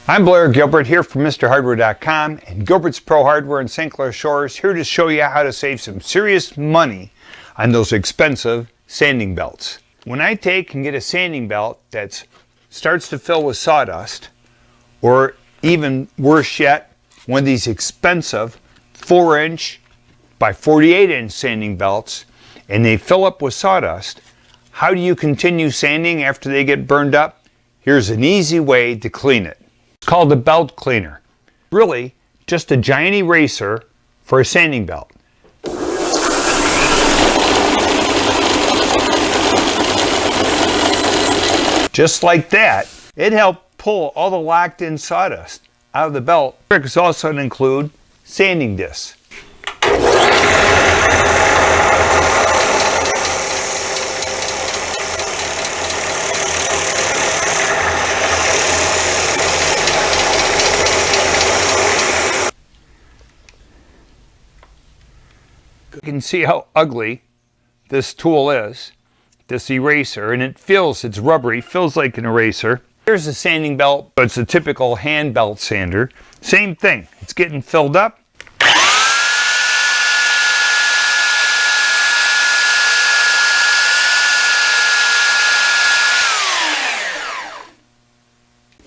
I'm Blair Gilbert here from MrHardware.com and Gilbert's Pro Hardware in St. Clair Shores, here to show you how to save some serious money on those expensive sanding belts. When I take and get a sanding belt that starts to fill with sawdust, or even worse yet, one of these expensive 4-inch by 48-inch sanding belts, and they fill up with sawdust, how do you continue sanding after they get burned up? Here's an easy way to clean it. It's called a belt cleaner. Really, just a giant eraser for a sanding belt. Just like that, it helped pull all the locked in sawdust out of the belt. Tricks also include sanding discs. You can see how ugly this tool is, this eraser, and it's rubbery, feels like an eraser. Here's a sanding belt, but it's a typical hand belt sander. Same thing, it's getting filled up.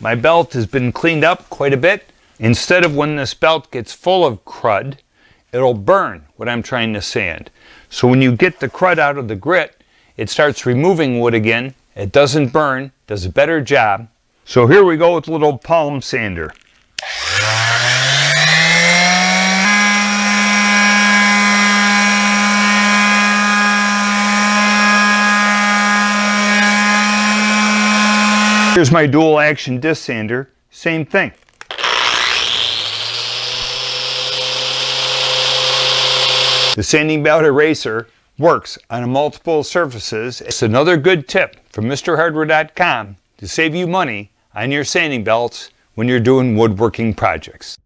My belt has been cleaned up quite a bit. Instead of when this belt gets full of crud, it'll burn what I'm trying to sand. So when you get the crud out of the grit, it starts removing wood again. It doesn't burn, does a better job. So here we go with a little palm sander. Here's my dual action disc sander, same thing. The sanding belt eraser works on multiple surfaces. It's another good tip from MrHardware.com to save you money on your sanding belts when you're doing woodworking projects.